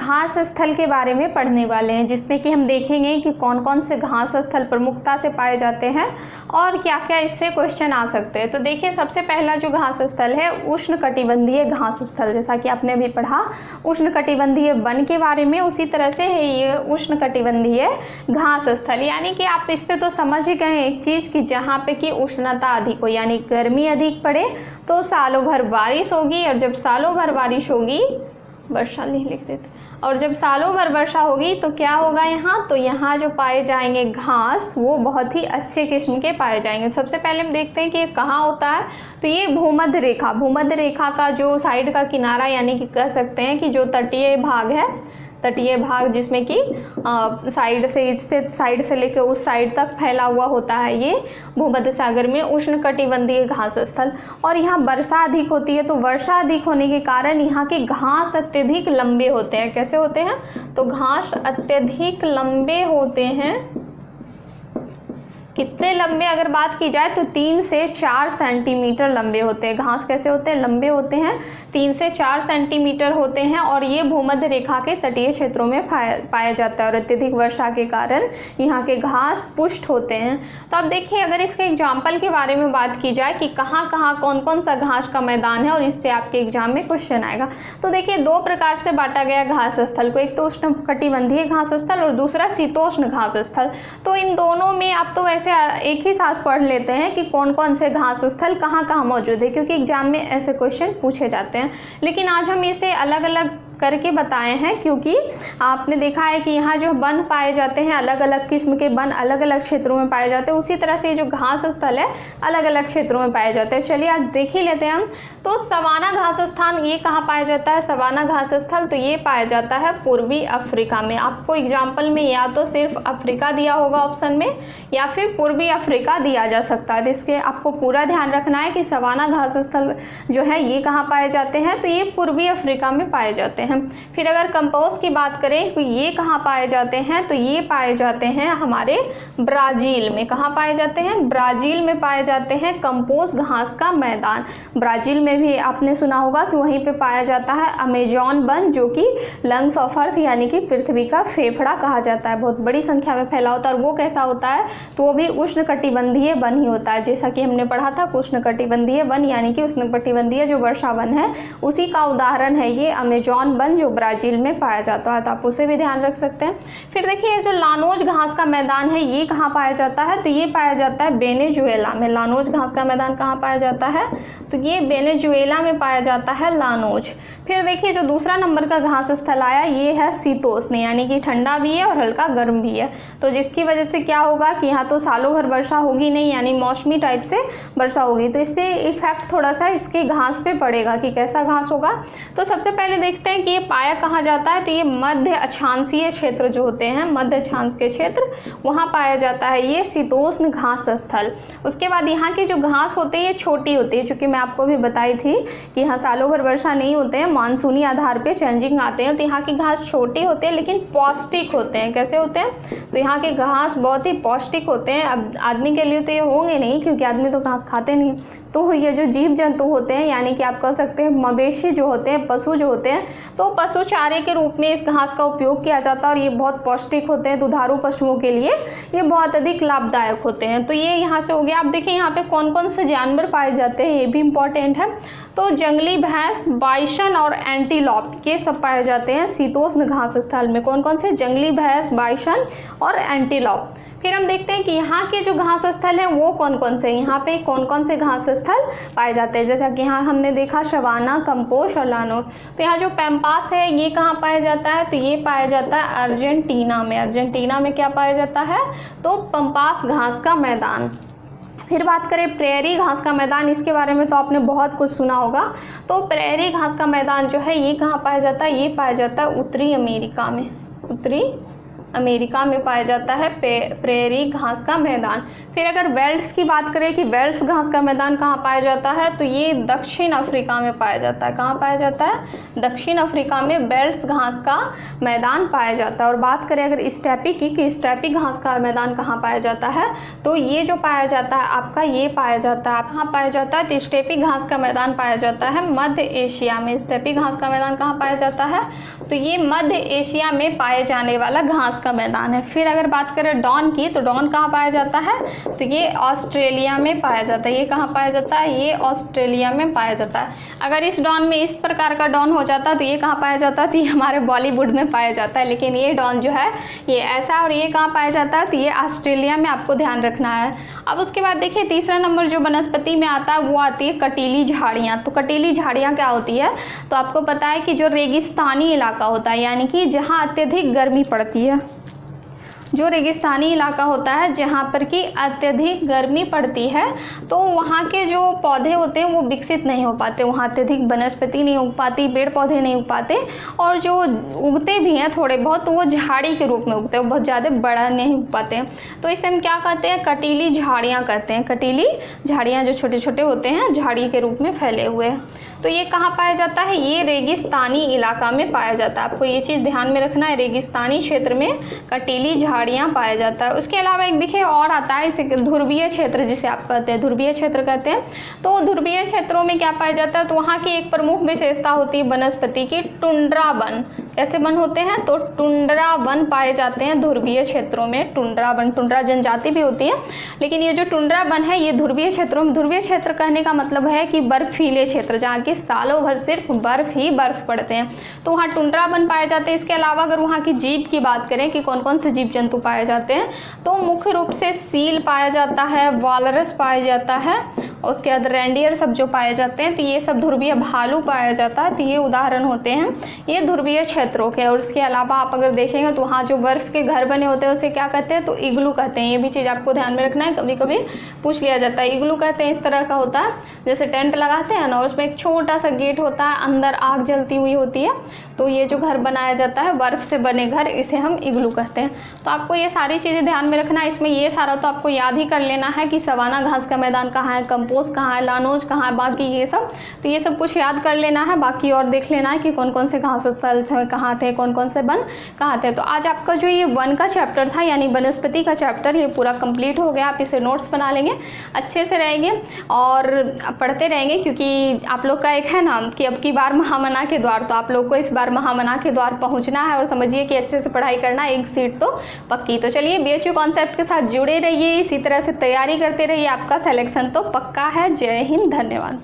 घास स्थल के बारे में पढ़ने वाले हैं, जिसमें कि हम देखेंगे कि कौन कौन से घास स्थल प्रमुखता से पाए जाते हैं और क्या क्या इससे क्वेश्चन आ सकते हैं। तो देखिए, सबसे पहला जो घास स्थल है उष्णकटिबंधीय घास स्थल, जैसा कि आपने अभी पढ़ा उष्णकटिबंधीय वन के बारे में, उसी तरह से है ये उष्णकटिबंधीय घास स्थल। यानी कि आप इससे तो समझ ही गए एक चीज़ कि जहाँ पे कि उष्णता अधिक हो, यानी गर्मी अधिक पड़े तो सालों भर बारिश होगी, और जब सालों भर बारिश होगी, वर्षा नहीं लिख देते, और जब सालों भर वर्षा होगी तो क्या होगा यहाँ, तो यहाँ जो पाए जाएंगे घास वो बहुत ही अच्छे किस्म के पाए जाएंगे। सबसे पहले हम देखते हैं कि ये कहाँ होता है। तो ये भूमध्य रेखा का जो साइड का किनारा, यानी कि कह सकते हैं कि जो तटीय भाग है, तटीय भाग जिसमें कि साइड से, इससे साइड से लेकर उस साइड तक फैला हुआ होता है, ये भूमध्य सागर में उष्णकटिबंधीय घास स्थल। और यहाँ वर्षा अधिक होती है, तो वर्षा अधिक होने के कारण यहाँ के घास अत्यधिक लंबे होते हैं। कैसे होते हैं, तो घास अत्यधिक लंबे होते हैं। कितने लंबे अगर बात की जाए तो 3 से 4 सेंटीमीटर लंबे होते हैं। घास कैसे होते हैं, लंबे होते हैं, 3 से 4 सेंटीमीटर होते हैं, और ये भूमध्य रेखा के तटीय क्षेत्रों में पाया जाता है। और अत्यधिक वर्षा के कारण यहाँ के घास पुष्ट होते हैं। तो अब देखिए, अगर इसके एग्जाम्पल के बारे में बात की जाए कि कहाँ कहाँ कौन कौन सा घास का मैदान है, और इससे आपके एग्जाम में क्वेश्चन आएगा। तो देखिए, 2 प्रकार से बांटा गया घास स्थल को, एक तो उष्णकटिबंधीय घास स्थल और दूसरा शीतोष्ण घास स्थल। तो इन दोनों में आप तो ऐसे एक ही साथ पढ़ लेते हैं कि कौन कौन से घास स्थल कहाँ कहाँ मौजूद है, क्योंकि एग्जाम में ऐसे क्वेश्चन पूछे जाते हैं। लेकिन आज हम इसे अलग अलग करके बताए हैं, क्योंकि आपने देखा है कि यहाँ जो वन पाए जाते हैं, अलग अलग किस्म के वन अलग अलग क्षेत्रों में पाए जाते हैं, उसी तरह से जो घास स्थल है अलग अलग क्षेत्रों में पाए जाते हैं। चलिए आज देख ही लेते हैं हम। तो सवाना घास स्थान ये कहाँ पाया जाता है, सवाना घास स्थल तो ये पाया जाता है पूर्वी अफ्रीका में। आपको एग्जाम्पल में या तो सिर्फ अफ्रीका दिया होगा ऑप्शन में, या फिर पूर्वी अफ्रीका दिया जा सकता है। तो इसके आपको पूरा ध्यान रखना है कि सवाना घास स्थल जो है ये कहाँ पाए जाते हैं, तो ये पूर्वी अफ्रीका में पाए जाते हैं। फिर अगर कंपोज की बात करें तो ये कहाँ पाए जाते हैं, तो ये पाए जाते हैं हमारे ब्राज़ील में। कहाँ पाए जाते हैं, ब्राज़ील में पाए जाते हैं कंपोज घास का मैदान। ब्राज़ील में भी आपने सुना होगा कि वहीं पे पाया जाता है अमेजॉन वन, जो कि लंग्स ऑफ अर्थ यानी कि पृथ्वी का फेफड़ा कहा जाता है। बहुत बड़ी संख्या में फैला होता है, और वो कैसा होता है, तो वो भी उष्णकटिबंधीय वन ही होता है। जैसा कि हमने पढ़ा था उष्णकटिबंधीय वन, यानी कि उष्णकटिबंधीय जो वर्षा वन है उसी का उदाहरण है ये अमेजॉन वन, जो ब्राज़ील में पाया जाता है। तो आप उसे भी ध्यान रख सकते हैं। फिर देखिए, जो लानोज घास का मैदान है ये कहाँ पाया जाता है, तो ये पाया जाता है वेनेजुएला में। लानोज घास का मैदान कहाँ पाया जाता है, तो ये वेनेजुएला में पाया जाता है लानोज। फिर देखिए, जो दूसरा नंबर का घास स्थल आया ये है शीतोष्ण, यानी कि ठंडा भी है और हल्का गर्म भी है। तो जिसकी वजह से क्या होगा कि यहाँ तो सालों भर वर्षा होगी नहीं, यानी मौसमी टाइप से वर्षा होगी, तो इससे इफेक्ट थोड़ा सा इसके घास पे पड़ेगा कि कैसा घास होगा। तो सबसे पहले देखते हैं कि ये पाया कहाँ जाता है, तो ये मध्य अक्षांशीय क्षेत्र जो होते हैं, मध्य अक्षांश के क्षेत्र, वहाँ पाया जाता है ये शीतोष्ण घास स्थल। उसके बाद यहाँ की जो घास होते हैं ये छोटी होती है, चूँकि मैं आपको भी बताई थी कि यहाँ सालों भर वर्षा नहीं होते हैं, मानसूनी आधार पे चेंजिंग आते हैं। तो यहाँ की घास छोटी होते हैं लेकिन पौष्टिक होते हैं। कैसे होते हैं, तो यहाँ के घास बहुत ही पौष्टिक होते हैं। अब आदमी के लिए तो ये होंगे नहीं, क्योंकि आदमी तो घास खाते नहीं। तो ये जो जीव जंतु होते हैं, यानी कि आप कह सकते हैं मवेशी जो होते हैं, पशु जो होते हैं, तो पशु चारे के रूप में इस घास का उपयोग किया जाता है, और ये बहुत पौष्टिक होते हैं। दुधारू पशुओं के लिए ये बहुत अधिक लाभदायक होते हैं। तो ये यहाँ से हो गया। आप देखिए यहाँ पे कौन कौन से जानवर पाए जाते हैं, ये भी इम्पॉर्टेंट है। तो जंगली भैंस, बाइसन और एंटीलॉप ये सब पाए जाते हैं शीतोष्ण घास स्थल में। कौन कौन से, जंगली भैंस, बाइसन और एंटीलॉप। फिर हम देखते हैं कि यहाँ के जो घास स्थल हैं वो कौन कौन से, यहाँ पे कौन कौन से घास स्थल पाए जाते हैं। जैसा कि यहाँ हमने देखा सवाना, कंपोज और लानोज। तो यहाँ जो पैम्पास है ये कहाँ पाया जाता है, तो ये पाया जाता है अर्जेंटीना में। अर्जेंटीना में क्या पाया जाता है, तो पंपास घास का मैदान। फिर बात करें प्रेयरी घास का मैदान, इसके बारे में तो आपने बहुत कुछ सुना होगा। तो प्रेयरी घास का मैदान जो है ये कहाँ पाया जाता है, ये पाया जाता है उत्तरी अमेरिका में। उत्तरी अमेरिका में पाया जाता है प्रेरी घास का मैदान। फिर अगर वेल्स की बात करें कि वेल्स घास का मैदान कहाँ पाया जाता है, तो ये दक्षिण अफ्रीका में पाया जाता है। कहाँ पाया जाता है? दक्षिण अफ्रीका में वेल्स घास का मैदान पाया जाता है। और बात करें अगर स्टेपी की कि स्टेपी घास का मैदान कहाँ पाया जाता है, तो ये जो पाया जाता है आपका, ये पाया जाता है, कहाँ पाया जाता है? तो स्टेपी घास का मैदान पाया जाता है मध्य एशिया में। स्टेपी घास का मैदान कहाँ पाया जाता है? तो ये मध्य एशिया में पाए जाने वाला घास का मैदान है। फिर अगर बात करें डॉन की, तो डॉन कहाँ पाया जाता है? तो ये ऑस्ट्रेलिया में पाया जाता है। ये कहाँ पाया जाता है? ये ऑस्ट्रेलिया में पाया जाता है। अगर इस डॉन में इस प्रकार का डॉन हो जाता तो ये कहाँ पाया जाता? तो ये हमारे बॉलीवुड में पाया जाता है, लेकिन ये डॉन जो है ये ऐसा, और ये कहाँ पाया जाता है? तो ये ऑस्ट्रेलिया में, आपको ध्यान रखना है। अब उसके बाद देखिए तीसरा नंबर जो वनस्पति में आता है वो आती है कटीली झाड़ियाँ। तो कटीली झाड़ियाँ क्या होती है? तो आपको पता है कि जो रेगिस्तानी इलाका होता है, यानी कि जहाँ अत्यधिक गर्मी पड़ती है, जो रेगिस्तानी इलाका होता है जहाँ पर कि अत्यधिक गर्मी पड़ती है, तो वहाँ के जो पौधे होते हैं वो विकसित नहीं हो पाते, वहाँ अत्यधिक वनस्पति नहीं उग पाती, पेड़ पौधे नहीं उग पाते, और जो उगते भी हैं थोड़े बहुत तो वो झाड़ी के रूप में उगते हैं, बहुत ज़्यादा बड़ा नहीं उग पाते हैं। तो इसे हम क्या कहते हैं? कटीली झाड़ियाँ कहते हैं। कटीली झाड़ियाँ जो छोटे छोटे होते हैं, झाड़ी के रूप में फैले हुए। तो ये कहाँ पाया जाता है? ये रेगिस्तानी इलाका में पाया जाता है। आपको ये चीज़ ध्यान में रखना है, रेगिस्तानी क्षेत्र में कटीली झाड़ियाँ पाया जाता है। उसके अलावा एक देखिए और आता है, इसे ध्रुवीय क्षेत्र जिसे आप कहते हैं, ध्रुवीय क्षेत्र कहते हैं। तो ध्रुवीय क्षेत्रों में क्या पाया जाता है? तो वहाँ की एक प्रमुख विशेषता होती है वनस्पति की टुंड्रा वन। कैसे वन होते हैं? तो टुंड्रा वन पाए जाते हैं ध्रुवीय क्षेत्रों में। टुंड्रा वन, टुंड्रा जनजाति भी होती है, लेकिन ये जो टुंड्रा वन है ये ध्रुवीय क्षेत्रों में। ध्रुवीय क्षेत्र कहने का मतलब है कि बर्फीले क्षेत्र, जहाँ की सालों भर सिर्फ बर्फ ही बर्फ पड़ते हैं, तो वहाँ टुंड्रा वन पाए जाते हैं। इसके अलावा अगर वहाँ की जीव की बात करें कि कौन कौन से जीव जंतु पाए जाते हैं, तो मुख्य रूप से सील पाया जाता है, वालरस पाया जाता है, उसके बाद रेंडियर सब जो पाए जाते हैं, तो ये सब ध्रुवीय, भालू पाया जाता है। तो ये उदाहरण होते हैं ये ध्रुवीय क्षेत्रों के। और इसके अलावा आप अगर देखेंगे तो वहाँ जो बर्फ़ के घर बने होते हैं उसे क्या कहते हैं? तो इग्लू कहते हैं। ये भी चीज़ आपको ध्यान में रखना है, कभी कभी पूछ लिया जाता है। इग्लू कहते हैं इस तरह का होता है, जैसे टेंट लगाते हैं ना, उसमें एक छोटा सा गेट होता है, अंदर आग जलती हुई होती है, तो ये जो घर बनाया जाता है बर्फ़ से बने घर, इसे हम इग्लू कहते हैं। तो आपको ये सारी चीज़ें ध्यान में रखना है। इसमें ये सारा तो आपको याद ही कर लेना है कि सवाना घास का मैदान कहाँ है, कंपोस्ट कहाँ है, लानोज कहाँ है, बाकी ये सब, तो ये सब कुछ याद कर लेना है। बाकी और देख लेना है कि कौन कौन से घास स्थल कहाँ थे, कौन कौन से वन कहाँ थे। तो आज आपका जो ये वन का चैप्टर था, यानी वनस्पति का चैप्टर, ये पूरा कंप्लीट हो गया। आप इसे नोट्स बना लेंगे, अच्छे से रहेंगे और पढ़ते रहेंगे, क्योंकि आप लोग का एक है ना कि अब की बार महामना के द्वार, तो आप लोग को इस बार महामना के द्वार पहुंचना है, और समझिए कि अच्छे से पढ़ाई करना, एक सीट तो पक्की। तो चलिए BHU कॉन्सेप्ट के साथ जुड़े रहिए, इसी तरह से तैयारी करते रहिए, आपका सिलेक्शन तो पक्का है। जय हिंद, धन्यवाद।